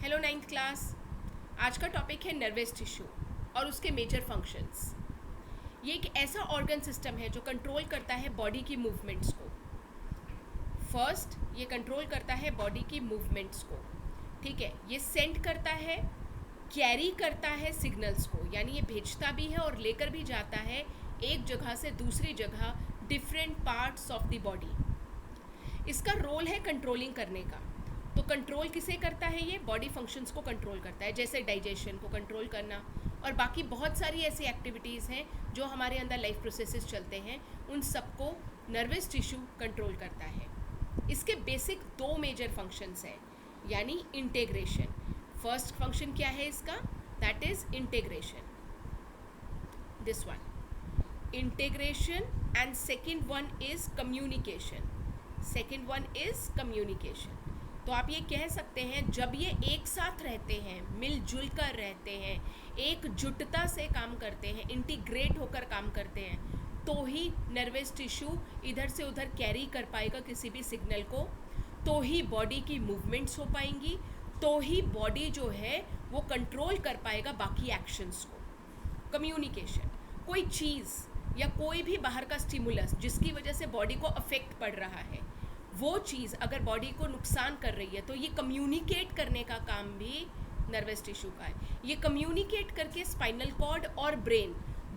Hello ninth class. आज का topic है नर्वस टिश्यू और उसके मेजर फंक्शंस। ये एक ऐसा ऑर्गन सिस्टम है जो कंट्रोल करता है बॉडी की मूवमेंट्स को। फर्स्ट, ये कंट्रोल करता है बॉडी की मूवमेंट्स को, ठीक है। ये सेंड करता है, कैरी करता है सिग्नल्स को, यानी ये भेजता भी है और लेकर भी जाता है एक जगह से दूसरी जगह, different parts of the body. इसका रोल है कंट्रोलिंग करने का। तो कंट्रोल किसे करता है? ये बॉडी फंक्शंस को कंट्रोल करता है, जैसे डाइजेशन को कंट्रोल करना और बाकी बहुत सारी ऐसी एक्टिविटीज़ हैं जो हमारे अंदर लाइफ प्रोसेसेस चलते हैं, उन सबको नर्वस टिश्यू कंट्रोल करता है। इसके बेसिक दो मेजर फंक्शंस हैं, यानी इंटीग्रेशन। फर्स्ट फंक्शन क्या है इसका? That is integration, this one integration, and second one is communication. Second one is communication. तो आप ये कह सकते हैं जब ये एक साथ रहते हैं, मिलजुल कर रहते हैं, एकजुटता से काम करते हैं, इंटीग्रेट होकर काम करते हैं, तो ही नर्वस टिश्यू इधर से उधर कैरी कर पाएगा किसी भी सिग्नल को, तो ही बॉडी की मूवमेंट्स हो पाएंगी, तो ही बॉडी जो है वो कंट्रोल कर पाएगा बाकी एक्शंस को। कम्युनिकेशन, कोई चीज़ या कोई भी बाहर का स्टिमुलस जिसकी वजह से बॉडी को अफेक्ट पड़ रहा है, वो चीज़ अगर बॉडी को नुकसान कर रही है तो ये कम्युनिकेट करने का काम भी नर्वस टिश्यू का है। ये कम्युनिकेट करके स्पाइनल कॉर्ड और ब्रेन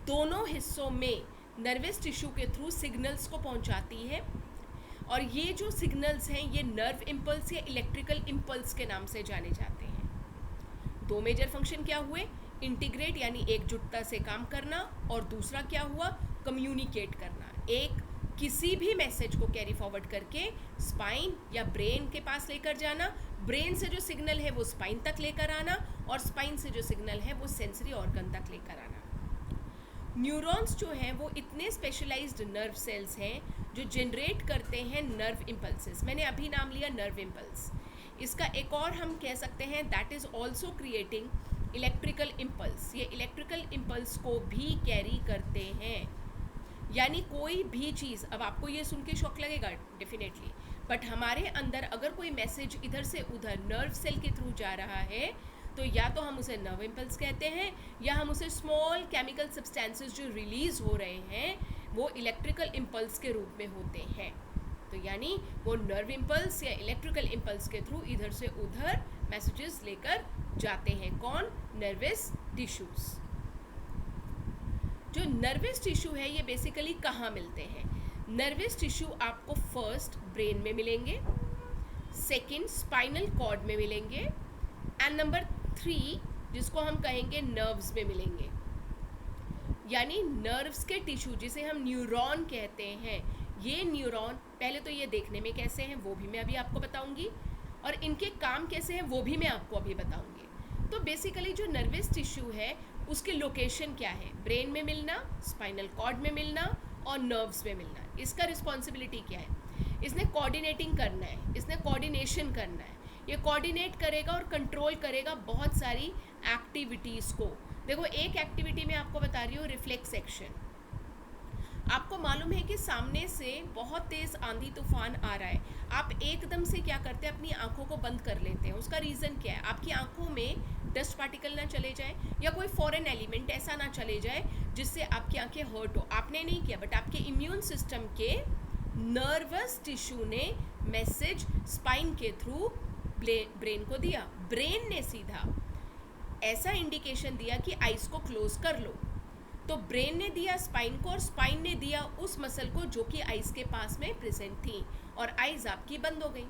दोनों हिस्सों में नर्वस टिश्यू के थ्रू सिग्नल्स को पहुंचाती है। और ये जो सिग्नल्स हैं ये नर्व इम्पल्स या इलेक्ट्रिकल इम्पल्स के नाम से जाने जाते हैं। दो मेजर फंक्शन क्या हुए? इंटीग्रेट यानी एकजुटता से काम करना, और दूसरा क्या हुआ? कम्युनिकेट करना। एक किसी भी मैसेज को कैरी फॉरवर्ड करके स्पाइन या ब्रेन के पास लेकर जाना, ब्रेन से जो सिग्नल है वो स्पाइन तक लेकर आना, और स्पाइन से जो सिग्नल है वो सेंसरी ऑर्गन तक लेकर आना। न्यूरॉन्स जो हैं वो इतने स्पेशलाइज्ड नर्व सेल्स हैं जो जनरेट करते हैं नर्व इम्पल्सेस। मैंने अभी नाम लिया नर्व इम्पल्स। इसका एक और हम कह सकते हैं that is also creating electrical impulse. ये इलेक्ट्रिकल इम्पल्स को भी कैरी करते हैं। यानी कोई भी चीज़, अब आपको ये सुन के शौक लगेगा डेफिनेटली, बट हमारे अंदर अगर कोई मैसेज इधर से उधर नर्व सेल के थ्रू जा रहा है तो या तो हम उसे नर्व इम्पल्स कहते हैं, या हम उसे स्मॉल केमिकल सब्सटेंसेस जो रिलीज हो रहे हैं वो इलेक्ट्रिकल इम्पल्स के रूप में होते हैं। तो यानी वो नर्व इम्पल्स या इलेक्ट्रिकल इम्पल्स के थ्रू इधर से उधर मैसेजेस लेकर जाते हैं। कौन? Nervous tissues. जो नर्वस टिश्यू है ये बेसिकली कहाँ मिलते हैं? नर्वस टिश्यू आपको फर्स्ट ब्रेन में मिलेंगे, सेकंड स्पाइनल कॉर्ड में मिलेंगे, एंड नंबर 3 जिसको हम कहेंगे नर्व्स में मिलेंगे। यानी नर्व्स के टिश्यू जिसे हम न्यूरॉन कहते हैं, ये न्यूरॉन पहले तो ये देखने में कैसे हैं वो भी मैं अभी आपको बताऊंगी, और इनके काम कैसे हैं वो भी मैं आपको अभी बताऊंगी। तो बेसिकली जो नर्वस टिश्यू है उसकी लोकेशन क्या है? ब्रेन में मिलना, स्पाइनल कॉर्ड में मिलना और नर्व्स में मिलना। इसका रिस्पॉन्सिबिलिटी क्या है? इसने कोऑर्डिनेटिंग करना है, इसने कोऑर्डिनेशन करना है। ये कोऑर्डिनेट करेगा और कंट्रोल करेगा बहुत सारी एक्टिविटीज़ को। देखो, एक एक्टिविटी मैं आपको बता रही हूँ, रिफ्लेक्स एक्शन। आपको मालूम है कि सामने से बहुत तेज़ आंधी तूफान आ रहा है, आप एकदम से क्या करते हैं? अपनी आंखों को बंद कर लेते हैं। उसका रीज़न क्या है? आपकी आंखों में डस्ट पार्टिकल ना चले जाए या कोई फॉरेन एलिमेंट ऐसा ना चले जाए जिससे आपकी आंखें हर्ट हो। आपने नहीं किया, बट आपके इम्यून सिस्टम के नर्वस टिश्यू ने मैसेज स्पाइन के थ्रू ब्रेन को दिया। ब्रेन ने सीधा ऐसा इंडिकेशन दिया कि आइज़ को क्लोज कर लो, तो ब्रेन ने दिया स्पाइन को, और स्पाइन ने दिया उस मसल को जो कि आइज़ के पास में प्रेजेंट थी, और आइज़ आपकी बंद हो गई।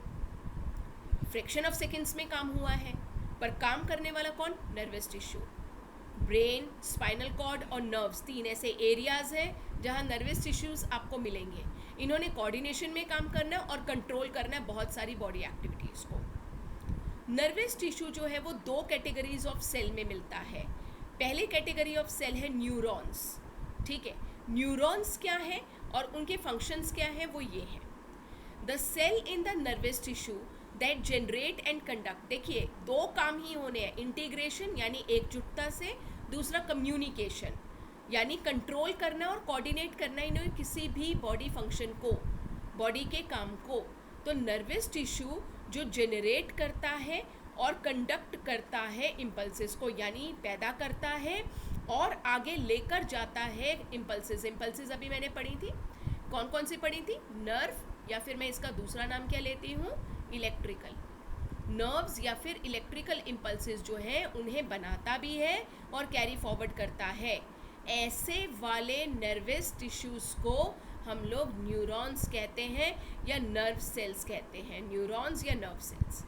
फ्रैक्शन ऑफ सेकेंड्स में काम हुआ है, पर काम करने वाला कौन? Nervous tissue. Brain, spinal cord और नर्व्स, 3 ऐसे एरियाज़ हैं जहां नर्वस टिश्यूज़ आपको मिलेंगे। इन्होंने कोऑर्डिनेशन में काम करना है और कंट्रोल करना है बहुत सारी बॉडी एक्टिविटीज़ को। नर्वस टिश्यू जो है वो 2 कैटेगरीज ऑफ सेल में मिलता है। पहली कैटेगरी ऑफ सेल है न्यूरॉन्स, ठीक है। न्यूरॉन्स क्या है और उनके फंक्शंस क्या है? वो ये हैं, the cell in the nervous tissue that generate and conduct. देखिए, 2 काम ही होने हैं, इंटीग्रेशन यानी एकजुटता से, दूसरा कम्युनिकेशन यानी कंट्रोल करना और कोऑर्डिनेट करना इन्हें किसी भी बॉडी फंक्शन को, बॉडी के काम को। तो नर्वस टिश्यू जो जनरेट करता है और कंडक्ट करता है इम्पल्सेस को, यानी पैदा करता है और आगे लेकर जाता है इम्पल्सेस। इम्पल्सेस अभी मैंने पढ़ी थी, कौन कौन सी पढ़ी थी? नर्व, या फिर मैं इसका दूसरा नाम क्या लेती हूँ, इलेक्ट्रिकल। नर्व्स या फिर इलेक्ट्रिकल इम्पल्सेस जो हैं उन्हें बनाता भी है और कैरी फॉरवर्ड करता है। ऐसे वाले नर्वस टिश्यूज़ को हम लोग न्यूरॉन्स कहते हैं या नर्व सेल्स कहते हैं, न्यूरॉन्स या नर्व सेल्स।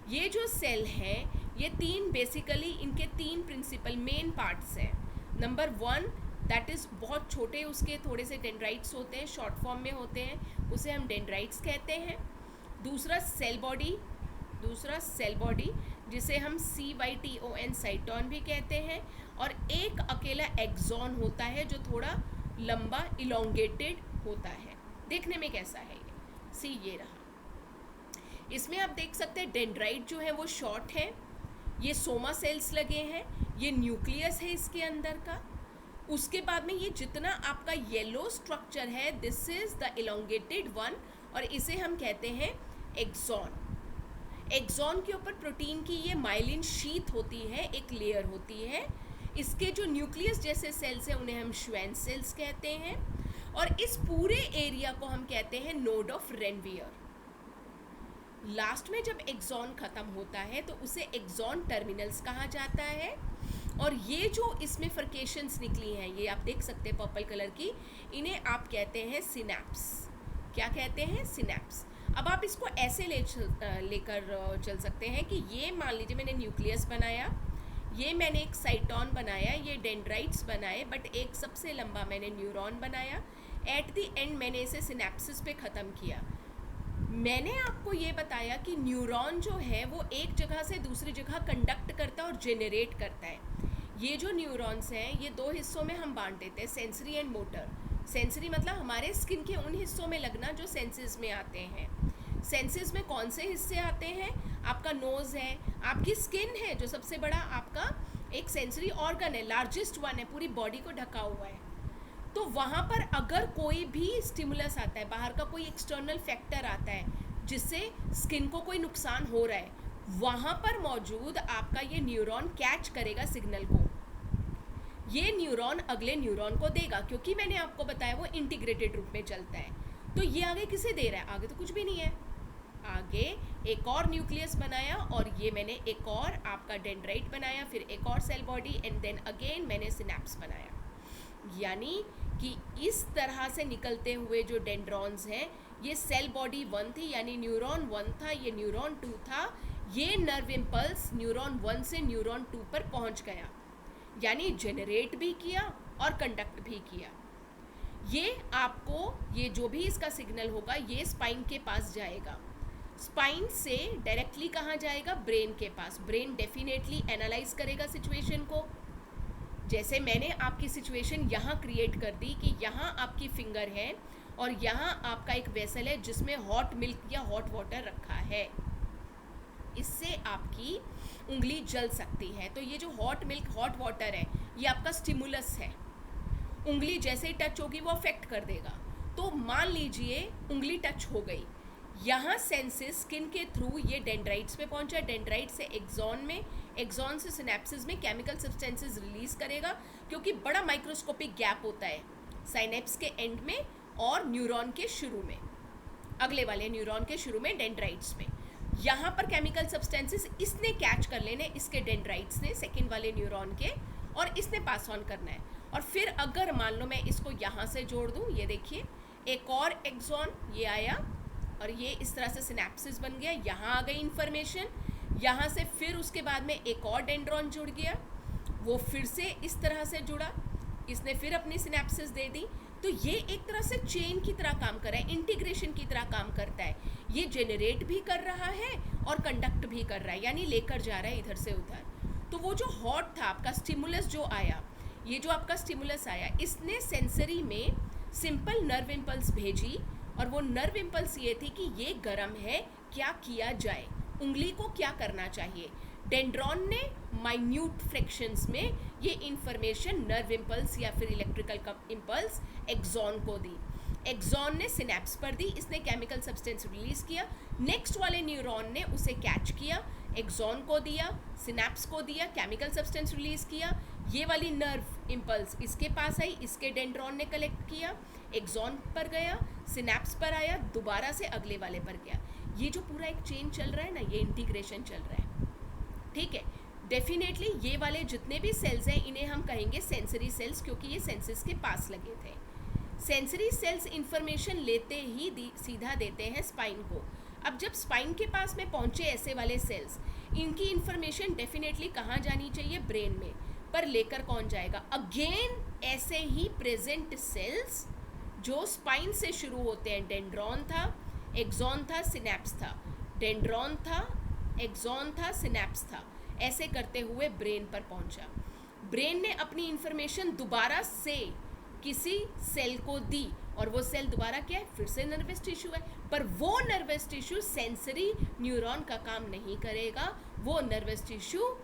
ये जो सेल है ये तीन, बेसिकली इनके तीन प्रिंसिपल मेन पार्ट्स हैं। नंबर 1 दैट इज़ बहुत छोटे, उसके थोड़े से डेंड्राइट्स होते हैं, शॉर्ट फॉर्म में होते हैं, उसे हम डेंड्राइट्स कहते हैं। दूसरा सेल बॉडी जिसे हम CYTON साइटोन भी कहते हैं। और एक अकेला एक्सॉन होता है जो थोड़ा लंबा इलोंगेटेड होता है। देखने में कैसा है ये रहा। इसमें आप देख सकते हैं डेंड्राइट जो है वो शॉर्ट है, ये सोमा सेल्स लगे हैं, ये न्यूक्लियस है इसके अंदर का। उसके बाद में ये जितना आपका येलो स्ट्रक्चर है this is the elongated one और इसे हम कहते हैं एक्सॉन। एक्सॉन के ऊपर प्रोटीन की ये माइलिन शीथ होती है, एक लेयर होती है। इसके जो न्यूक्लियस जैसे सेल्स हैं उन्हें हम श्वेन सेल्स कहते हैं और इस पूरे एरिया को हम कहते हैं नोड ऑफ रेनवियर। लास्ट में जब एक्सॉन खत्म होता है तो उसे एक्सॉन टर्मिनल्स कहा जाता है। और ये जो इसमें फर्केशंस निकली हैं, ये आप देख सकते हैं पर्पल कलर की, इन्हें आप कहते हैं सिनैप्स। क्या कहते हैं? सिनैप्स। अब आप इसको ऐसे लेकर चल सकते हैं कि ये मान लीजिए मैंने न्यूक्लियस बनाया, ये मैंने एक साइटोन बनाया, ये डेंड्राइट्स बनाए, बट एक सबसे लंबा मैंने न्यूरॉन बनाया। एट द एंड मैंने इसे सिनैप्सिस पे ख़त्म किया। मैंने आपको ये बताया कि न्यूरॉन जो है वो एक जगह से दूसरी जगह कंडक्ट करता है और जेनरेट करता है। ये जो न्यूरॉन्स हैं ये दो हिस्सों में हम बांट देते हैं, सेंसरी एंड मोटर। सेंसरी मतलब हमारे स्किन के उन हिस्सों में लगना जो सेंसेस में आते हैं। सेंसेस में कौन से हिस्से आते हैं? आपका नोज़ है, आपकी स्किन है जो सबसे बड़ा आपका एक सेंसरी ऑर्गन है, लार्जेस्ट वन है, पूरी बॉडी को ढका हुआ है। तो वहाँ पर अगर कोई भी स्टिमुलस आता है, बाहर का कोई एक्सटर्नल फैक्टर आता है जिससे स्किन को कोई नुकसान हो रहा है, वहाँ पर मौजूद आपका ये न्यूरॉन कैच करेगा सिग्नल को। ये न्यूरॉन अगले न्यूरॉन को देगा, क्योंकि मैंने आपको बताया वो इंटीग्रेटेड रूप में चलता है। तो ये आगे किसे दे रहा है? आगे तो कुछ भी नहीं है। आगे एक और न्यूक्लियस बनाया और ये मैंने एक और आपका डेंड्राइट बनाया, फिर एक और cell body and then again मैंने सिनैप्स बनाया। यानी कि इस तरह से निकलते हुए जो डेंड्रॉन्स हैं, ये सेल बॉडी 1 थी, यानी न्यूरॉन 1 था, ये न्यूरॉन 2 था। ये नर्व इम्पल्स न्यूरॉन 1 से न्यूरॉन 2 पर पहुंच गया, यानी जनरेट भी किया और कंडक्ट भी किया। ये आपको, ये जो भी इसका सिग्नल होगा ये स्पाइन के पास जाएगा। स्पाइन से डायरेक्टली कहाँ जाएगा? ब्रेन के पास। ब्रेन डेफिनेटली एनालाइज करेगा सिचुएशन को। जैसे मैंने आपकी सिचुएशन यहाँ क्रिएट कर दी कि यहाँ आपकी फिंगर है और यहाँ आपका एक वेसल है जिसमें हॉट मिल्क या हॉट वाटर रखा है, इससे आपकी उंगली जल सकती है। तो ये जो हॉट मिल्क हॉट वाटर है ये आपका स्टिमुलस है, उंगली जैसे ही टच होगी वो अफेक्ट कर देगा। तो मान लीजिए उंगली टच हो गई, यहाँ सेंसेस स्किन के थ्रू ये डेंड्राइट्स पे पहुंचा, डेंड्राइट से एक्सॉन में, एक्सॉन से सिनैप्सिस में केमिकल सब्सटेंसेस रिलीज करेगा, क्योंकि बड़ा माइक्रोस्कोपिक गैप होता है साइनेप्स के एंड में और न्यूरॉन के शुरू में, अगले वाले न्यूरॉन के शुरू में डेंड्राइट्स में। यहाँ पर केमिकल सब्सटेंसेस इसने कैच कर लेने, इसके डेंड्राइट्स ने सेकेंड वाले न्यूरॉन के, और इसने पास ऑन करना है। और फिर अगर मान लो मैं इसको यहाँ से जोड़ दूँ, ये देखिए एक और एक्सॉन ये आया और ये इस तरह से सिनैप्सिस बन गया, यहाँ आ गई इन्फॉर्मेशन, यहाँ से फिर उसके बाद में एक और डेंड्रॉन जुड़ गया, वो फिर से इस तरह से जुड़ा, इसने फिर अपनी सिनैप्सिस दे दी। तो ये एक तरह से चेन की तरह काम कर रहा है, इंटीग्रेशन की तरह काम करता है। ये जेनरेट भी कर रहा है और कंडक्ट भी कर रहा है, यानी लेकर जा रहा है इधर से उधर। तो वो जो हॉट था आपका स्टिमुलस जो आया, ये जो आपका स्टिमुलस आया, इसने सेंसरी में सिंपल नर्व इम्पल्स भेजी और वो नर्व इम्पल्स ये थी कि ये गर्म है, क्या किया जाए, उंगली को क्या करना चाहिए। डेंड्रॉन ने माइन्यूट फ्रैक्शंस में ये इंफॉर्मेशन नर्व इम्पल्स या फिर इलेक्ट्रिकल इम्पल्स एक्सॉन को दी। एक्सॉन ने सिनैप्स पर दी, इसने केमिकल सब्सटेंस रिलीज किया, नेक्स्ट वाले न्यूरॉन ने उसे कैच किया, एक्सॉन को दिया, सिनेप्स को दिया, केमिकल सब्सटेंस रिलीज किया, ये वाली नर्व इम्पल्स इसके पास आई, इसके डेंड्रॉन ने कलेक्ट किया, एक्सॉन पर गया, सिनेप्स पर आया, दोबारा से अगले वाले पर गया। ये जो पूरा एक चेन चल रहा है ना, ये इंटीग्रेशन चल रहा है, ठीक है। डेफिनेटली ये वाले जितने भी सेल्स हैं इन्हें हम कहेंगे सेंसरी सेल्स, क्योंकि ये सेंसेस के पास लगे थे। सेंसरी सेल्स इंफॉर्मेशन लेते ही सीधा देते हैं स्पाइन को। अब जब स्पाइन के पास में पहुंचे ऐसे वाले सेल्स, इनकी इंफॉर्मेशन डेफिनेटली कहाँ जानी चाहिए, ब्रेन में, पर लेकर कौन जाएगा, अगेन ऐसे ही प्रेजेंट सेल्स जो स्पाइन से शुरू होते हैं। डेंड्रॉन था, एक्सॉन था, सिनेप्स था, डेंड्रॉन था, एक्सॉन था, सिनेप्स था, ऐसे करते हुए ब्रेन पर पहुंचा। ब्रेन ने अपनी इंफॉर्मेशन दोबारा से किसी सेल को दी, और वो सेल दोबारा क्या है, फिर से नर्वस टिश्यू है, पर वो नर्वस टिश्यू सेंसरी न्यूरॉन का काम नहीं करेगा, वो नर्वस टिश्यू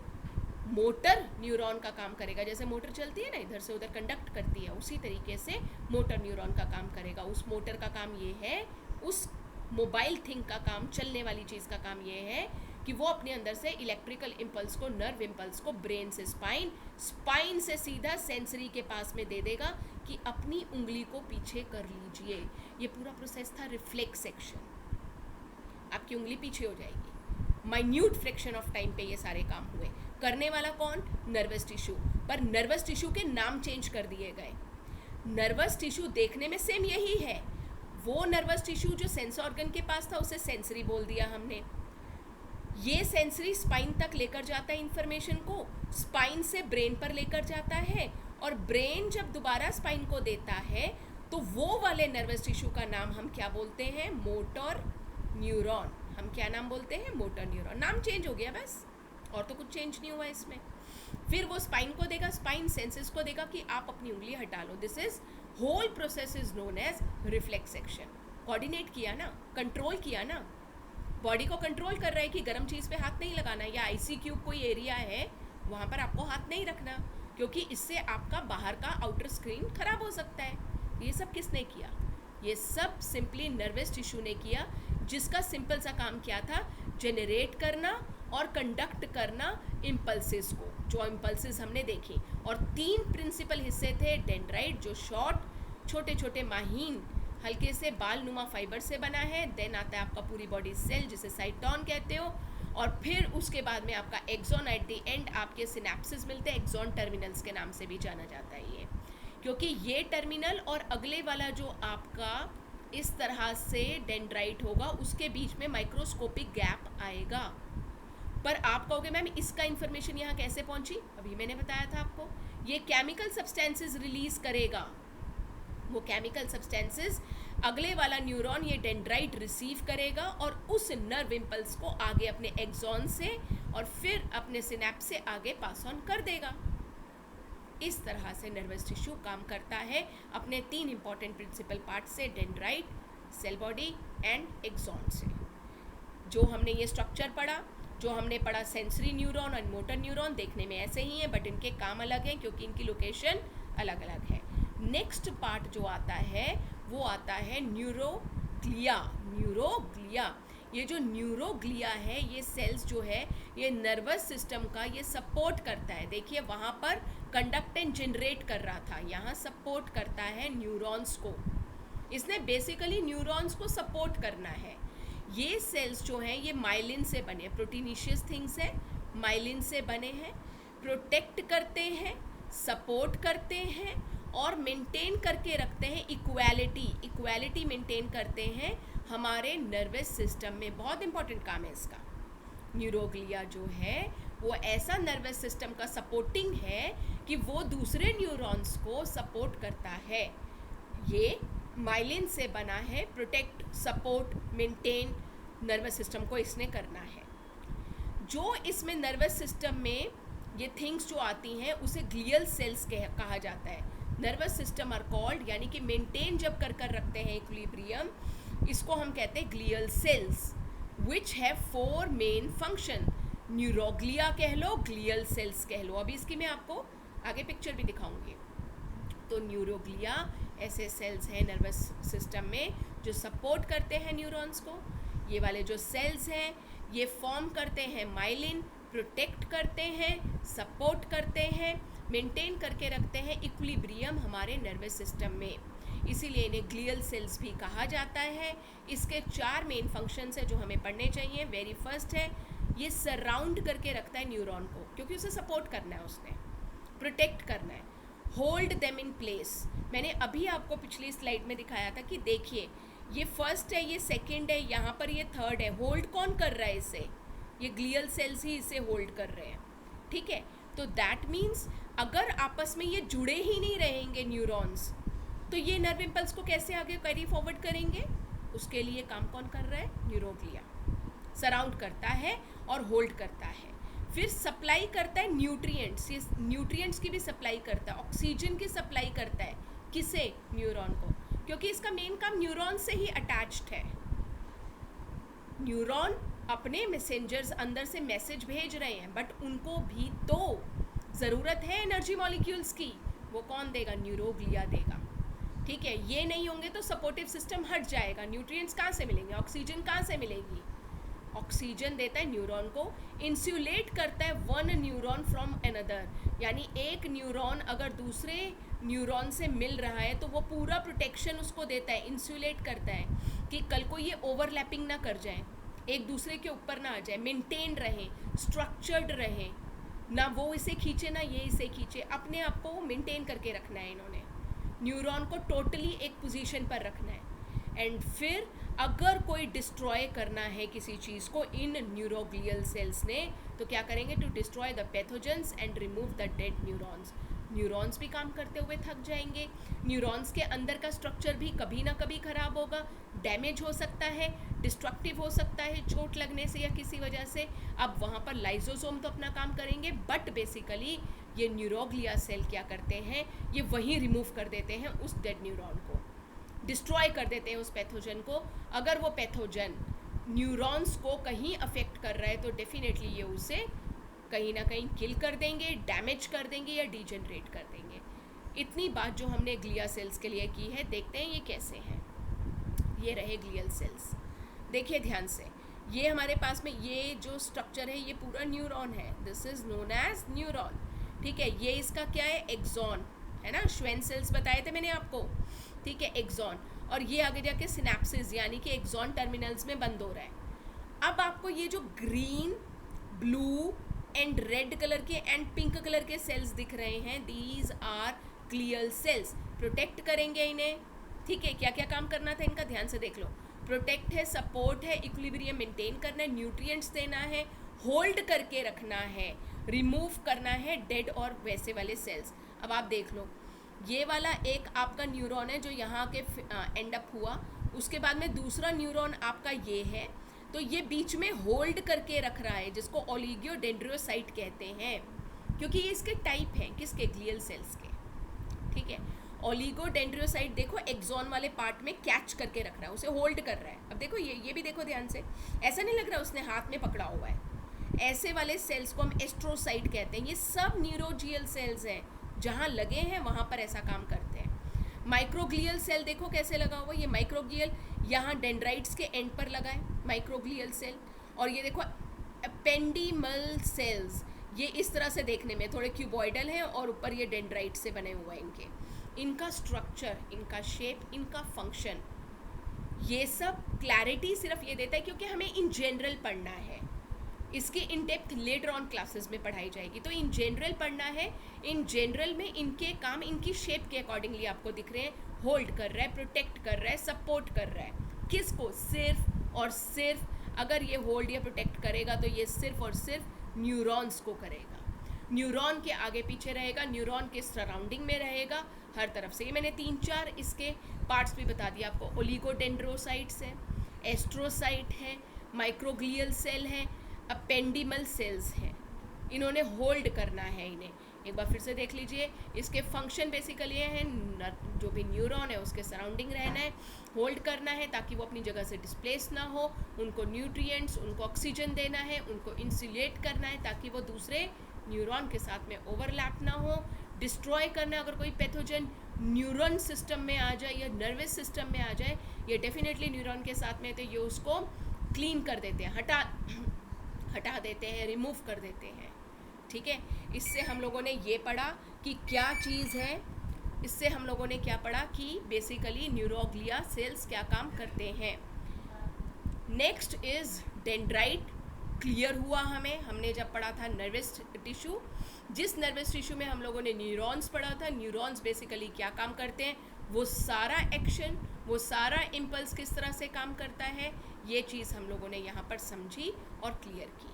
मोटर न्यूरॉन का काम करेगा। जैसे मोटर चलती है ना, इधर से उधर कंडक्ट करती है, उसी तरीके से मोटर न्यूरॉन का काम करेगा। उस मोटर का काम ये है, उस मोबाइल थिंग का काम, चलने वाली चीज़ का काम ये है कि वो अपने अंदर से इलेक्ट्रिकल इम्पल्स को, नर्व इम्पल्स को ब्रेन से स्पाइन, स्पाइन से सीधा सेंसरी के पास में दे देगा कि अपनी उंगली को पीछे कर लीजिए। ये पूरा प्रोसेस था रिफ्लेक्स एक्शन, आपकी उंगली पीछे हो जाएगी। माइन्यूट फ्रैक्शन ऑफ टाइम पे ये सारे काम हुए। करने वाला कौन, नर्वस टिश्यू, पर नर्वस टिश्यू के नाम चेंज कर दिए गए। नर्वस टिश्यू देखने में सेम यही है, वो नर्वस टिश्यू जो सेंस ऑर्गन के पास था उसे सेंसरी बोल दिया हमने। ये सेंसरी स्पाइन तक लेकर जाता है इंफॉर्मेशन को, स्पाइन से ब्रेन पर लेकर जाता है, और ब्रेन जब दोबारा स्पाइन को देता है तो वो वाले नर्वस टिश्यू का नाम हम क्या बोलते हैं, मोटर न्यूरॉन। हम क्या नाम बोलते हैं, मोटर न्यूरॉन। नाम चेंज हो गया बस, और तो कुछ चेंज नहीं हुआ इसमें। फिर वो स्पाइन को देगा, स्पाइन सेंसेस को देगा कि आप अपनी उंगली हटा लो। This is whole process is known as reflex action. Coordinate किया ना, कंट्रोल किया ना, बॉडी को कंट्रोल कर रहा है कि गर्म चीज़ पे हाथ नहीं लगाना, या आईसी क्यूब कोई एरिया है वहाँ पर आपको हाथ नहीं रखना, क्योंकि इससे आपका बाहर का आउटर स्क्रीन खराब हो सकता है। ये सब किसने किया, ये सब सिंपली नर्वस टिश्यू ने किया, जिसका सिंपल सा काम क्या था, जेनरेट करना और कंडक्ट करना इम्पल्सेस को, जो इम्पल्सेस हमने देखी। और 3 प्रिंसिपल हिस्से थे, डेंड्राइट जो शॉर्ट छोटे छोटे माहीन हल्के से बाल नुमा फाइबर से बना है, देन आता है आपका पूरी बॉडी सेल जिसे साइटोन कहते हो, और फिर उसके बाद में आपका एक्सॉन, एट द एंड आपके सिनेप्सिस मिलते हैं, एक्सॉन टर्मिनल्स के नाम से भी जाना जाता है ये, क्योंकि ये टर्मिनल और अगले वाला जो आपका इस तरह से डेंड्राइट होगा उसके बीच में माइक्रोस्कोपिक गैप आएगा। पर आप कहोगे मैम इसका इन्फॉर्मेशन यहाँ कैसे पहुँची, अभी मैंने बताया था आपको, ये केमिकल सब्सटेंसेस रिलीज करेगा। वो केमिकल सब्सटेंसेस अगले वाला न्यूरॉन ये डेंड्राइट रिसीव करेगा और उस नर्व इम्पल्स को आगे अपने एक्सॉन से और फिर अपने सिनेप्स से आगे पास ऑन कर देगा। इस तरह से नर्वस टिश्यू काम करता है अपने 3 इंपॉर्टेंट प्रिंसिपल पार्ट से, dendrite, cell body and axon से। जो हमने ये स्ट्रक्चर पढ़ा, जो हमने पढ़ा सेंसरी न्यूरॉन और मोटर न्यूरॉन, देखने में ऐसे ही हैं बट इनके काम अलग हैं क्योंकि इनकी लोकेशन अलग अलग है। नेक्स्ट पार्ट जो आता है वो आता है न्यूरोग्लिया। न्यूरोग्लिया, ये जो न्यूरोग्लिया है, ये सेल्स जो है ये नर्वस सिस्टम का ये सपोर्ट करता है। देखिए वहाँ पर कंडक्टेंस जनरेट कर रहा था, यहाँ सपोर्ट करता है न्यूरॉन्स को। इसने बेसिकली न्यूरॉन्स को सपोर्ट करना है। ये सेल्स जो हैं ये माइलिन से बने, प्रोटीनिशियस थिंग्स हैं, माइलिन से बने हैं, प्रोटेक्ट करते हैं, सपोर्ट करते हैं और मेंटेन करके रखते हैं इक्वालिटी मेंटेन करते हैं हमारे नर्वस सिस्टम में। बहुत इंपॉर्टेंट काम है इसका। न्यूरोग्लिया जो है वो ऐसा नर्वस सिस्टम का सपोर्टिंग है कि वो दूसरे न्यूरॉन्स को सपोर्ट करता है। ये माइलिन से बना है, protect, support, maintain nervous system को इसने करना है। जो इसमें नर्वस सिस्टम में ये थिंग्स जो आती हैं उसे ग्लियल सेल्स कहा जाता है। नर्वस सिस्टम आर कॉल्ड, यानी कि मेंटेन जब कर रखते हैं इक्विलिब्रियम, इसको हम कहते हैं glial cells which have 4 main function. Neuroglia कह लो, ग्लियल सेल्स कह लो। अभी इसकी मैं आपको आगे पिक्चर भी दिखाऊंगी। तो न्यूरोग्लिया ऐसे सेल्स हैं नर्वस सिस्टम में जो सपोर्ट करते हैं न्यूरॉन्स को। ये वाले जो सेल्स हैं ये फॉर्म करते हैं माइलिन, प्रोटेक्ट करते हैं, सपोर्ट करते हैं, मेंटेन करके रखते हैं इक्विलिब्रियम हमारे नर्वस सिस्टम में। इसीलिए इन्हें ग्लियल सेल्स भी कहा जाता है। इसके 4 मेन फंक्शंस है जो हमें पढ़ने चाहिए। वेरी फर्स्ट है, ये सराउंड करके रखता है न्यूरॉन को, क्योंकि उसे सपोर्ट करना है, उसने प्रोटेक्ट करना है। होल्ड देम इन प्लेस, मैंने अभी आपको पिछली स्लाइड में दिखाया था कि देखिए ये फर्स्ट है, ये सेकंड है, यहाँ पर ये थर्ड है। होल्ड कौन कर रहा है इसे? ये ग्लियल सेल्स ही इसे होल्ड कर रहे हैं, ठीक है। तो दैट मीन्स अगर आपस में ये जुड़े ही नहीं रहेंगे न्यूरॉन्स, तो ये नर्व इम्पल्स को कैसे आगे कैरी फॉरवर्ड करेंगे? उसके लिए काम कौन कर रहा है? न्यूरोग्लिया सराउंड करता है और होल्ड करता है। फिर सप्लाई करता है न्यूट्रिएंट्स, ये न्यूट्रिएंट्स की भी सप्लाई करता है, ऑक्सीजन की सप्लाई करता है। किसे? न्यूरॉन को, क्योंकि इसका मेन काम न्यूरॉन से ही अटैच्ड है। न्यूरॉन अपने मैसेंजर्स अंदर से मैसेज भेज रहे हैं, बट उनको भी तो ज़रूरत है एनर्जी मॉलिक्यूल्स की। वो कौन देगा? न्यूरोग्लिया देगा, ठीक है। ये नहीं होंगे तो सपोर्टिव सिस्टम हट जाएगा। न्यूट्रिएंट्स कहाँ से मिलेंगे? ऑक्सीजन कहाँ से मिलेगी? ऑक्सीजन देता है न्यूरॉन को, इंसुलेट करता है वन न्यूरॉन फ्रॉम अनदर, यानी एक न्यूरॉन अगर दूसरे न्यूरॉन से मिल रहा है तो वो पूरा प्रोटेक्शन उसको देता है, इंसुलेट करता है कि कल को ये ओवरलैपिंग ना कर जाए, एक दूसरे के ऊपर ना आ जाए, मेंटेन रहे, स्ट्रक्चर्ड रहे, ना वो इसे खींचे ना ये इसे खींचे, अपने आप को मेंटेन करके रखना है इन्होंने। न्यूरॉन को टोटली एक पोजीशन पर रखना है। एंड फिर अगर कोई डिस्ट्रॉय करना है किसी चीज़ को इन न्यूरोग्लियल सेल्स ने, तो क्या करेंगे? To destroy the pathogens and remove the dead neurons. Neurons भी काम करते हुए थक जाएंगे। न्यूरॉन्स के अंदर का स्ट्रक्चर भी कभी ना कभी खराब होगा, डैमेज हो सकता है, डिस्ट्रक्टिव हो सकता है चोट लगने से या किसी वजह से। अब वहाँ पर लाइजोसोम तो अपना काम करेंगे, बट बेसिकली ये न्यूरोग्लिया सेल क्या करते हैं? ये वहीं रिमूव कर देते हैं उस डेड न्यूरॉन को, डिस्ट्रॉय कर देते हैं उस पैथोजन को। अगर वो पैथोजन न्यूरॉन्स को कहीं अफेक्ट कर रहा है तो डेफिनेटली ये उसे कहीं ना कहीं किल कर देंगे, डैमेज कर देंगे या डिजेनरेट कर देंगे। इतनी बात जो हमने ग्लिया सेल्स के लिए की है। देखते हैं ये कैसे हैं। ये रहे ग्लियल सेल्स, देखिए ध्यान से। ये हमारे पास में ये जो स्ट्रक्चर है ये पूरा न्यूरॉन है, this is known as neuron, ठीक है। ये इसका क्या है? एक्सॉन है ना, श्वेन सेल्स बताए थे मैंने आपको, ठीक है, एक्सॉन। और ये आगे जाके सिनेप्सिस यानी कि एक्सॉन टर्मिनल्स में बंद हो रहा है। अब आपको ये जो green, blue and red colour के एंड पिंक कलर के सेल्स दिख रहे हैं, these are glial cells. Protect करेंगे इन्हें, ठीक है। क्या क्या काम करना था इनका? ध्यान से देख लो। प्रोटेक्ट है, सपोर्ट है, इक्विलिब्रियम मेंटेन करना है, न्यूट्रिएंट्स देना है, होल्ड करके रखना है, रिमूव करना है डेड और वैसे वाले सेल्स। अब आप देख लो, ये वाला एक आपका न्यूरॉन है जो यहाँ के एंड अप हुआ, उसके बाद में दूसरा न्यूरॉन आपका ये है, तो ये बीच में होल्ड करके रख रहा है, जिसको ओलिगोडेंड्रोसाइट कहते हैं, क्योंकि ये इसके टाइप हैं किसके? ग्लियल सेल्स के, ठीक है। ओलिगोडेंड्रोसाइट देखो एक्सॉन वाले पार्ट में कैच करके रख रहा है, उसे होल्ड कर रहा है। अब देखो ये भी देखो ध्यान से, ऐसा नहीं लग रहा उसने हाथ में पकड़ा हुआ है। ऐसे वाले सेल्स को हम एस्ट्रोसाइट कहते हैं। ये सब न्यूरोजियल सेल्स हैं, जहाँ लगे हैं वहाँ पर ऐसा काम करते हैं। माइक्रोग्लियल सेल देखो कैसे लगा हुआ, ये माइक्रोग्लियल यहाँ डेंड्राइट्स के एंड पर लगा है माइक्रोग्लियल सेल। और ये देखो एपेंडिमल सेल्स, ये इस तरह से देखने में थोड़े क्यूबॉइडल हैं और ऊपर ये डेंड्राइट से बने हुए हैं। इनका स्ट्रक्चर, इनका शेप, इनका फंक्शन, ये सब क्लैरिटी सिर्फ ये देता है क्योंकि हमें इन जनरल पढ़ना है। इसकी in depth later on classes में पढ़ाई जाएगी, तो इन जनरल पढ़ना है। इन जनरल में इनके काम इनकी शेप के अकॉर्डिंगली आपको दिख रहे हैं। होल्ड कर रहा है, प्रोटेक्ट कर रहा है, सपोर्ट कर रहा है, किसको? सिर्फ और सिर्फ अगर ये होल्ड या प्रोटेक्ट करेगा तो ये सिर्फ और सिर्फ न्यूरॉन्स को करेगा। न्यूरॉन के आगे पीछे रहेगा, न्यूरॉन के सराउंडिंग में रहेगा, हर तरफ से। ये मैंने 3-4 इसके पार्ट्स भी बता दिया आपको। ओलिगोडेंड्रोसाइट्स है, एस्ट्रोसाइट है, माइक्रोग्लियल सेल है, अपेंडिमल सेल्स हैं। इन्होंने होल्ड करना है इन्हें। एक बार फिर से देख लीजिए, इसके फंक्शन बेसिकली हैं, जो भी न्यूरॉन है उसके सराउंडिंग रहना है, होल्ड करना है ताकि वो अपनी जगह से डिस्प्लेस ना हो, उनको न्यूट्रिएंट्स, उनको ऑक्सीजन देना है, उनको इंसुलेट करना है ताकि वो दूसरे न्यूरॉन के साथ में ओवरलैप ना हो, डिस्ट्रॉय करना है अगर कोई पैथोजन न्यूरॉन सिस्टम में आ जाए या नर्वस सिस्टम में आ जाए, ये डेफिनेटली न्यूरॉन के साथ में, तो ये उसको क्लीन कर देते हैं, हटा देते हैं, रिमूव कर देते हैं। ठीक है, इससे हम लोगों ने ये पढ़ा कि क्या चीज़ है, इससे हम लोगों ने क्या पढ़ा कि बेसिकली न्यूरोग्लिया सेल्स क्या काम करते हैं। Next is dendrite. क्लियर हुआ हमें, हमने जब पढ़ा था नर्वस टिश्यू, जिस नर्वस टिश्यू में हम लोगों ने न्यूरॉन्स पढ़ा था, न्यूरॉन्स बेसिकली क्या काम करते हैं, वो सारा एक्शन, वो सारा इम्पल्स किस तरह से काम करता है, ये चीज़ हम लोगों ने यहाँ पर समझी और क्लियर की।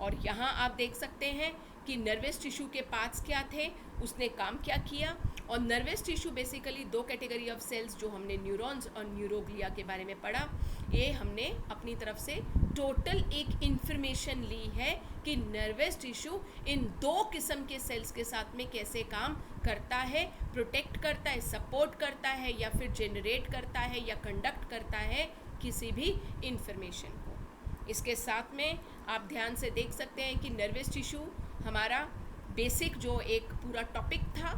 और यहाँ आप देख सकते हैं कि नर्वस टिश्यू के पार्ट्स क्या थे, उसने काम क्या किया। और नर्वस टिश्यू बेसिकली दो कैटेगरी ऑफ सेल्स जो हमने न्यूरॉन्स और न्यूरोग्लिया के बारे में पढ़ा, ये हमने अपनी तरफ से टोटल एक इंफॉर्मेशन ली है कि नर्वस टिश्यू इन दो किस्म के सेल्स के साथ में कैसे काम करता है, प्रोटेक्ट करता है, सपोर्ट करता है, या फिर जनरेट करता है या कंडक्ट करता है किसी भी इंफॉर्मेशन को। इसके साथ में आप ध्यान से देख सकते हैं कि नर्वस टिश्यू हमारा बेसिक जो एक पूरा टॉपिक था,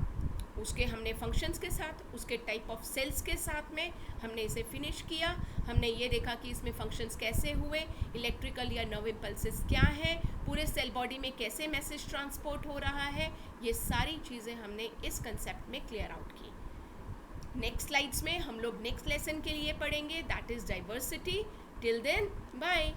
उसके हमने फंक्शंस के साथ, उसके टाइप ऑफ सेल्स के साथ में हमने इसे फिनिश किया। हमने ये देखा कि इसमें फंक्शंस कैसे हुए, इलेक्ट्रिकल या नर्व इम्पल्सेस क्या है, पूरे सेल बॉडी में कैसे मैसेज ट्रांसपोर्ट हो रहा है, ये सारी चीज़ें हमने इस कंसेप्ट में क्लियर आउट की। नेक्स्ट स्लाइड्स में हम लोग नेक्स्ट लेसन के लिए पढ़ेंगे, that is diversity. Till then bye.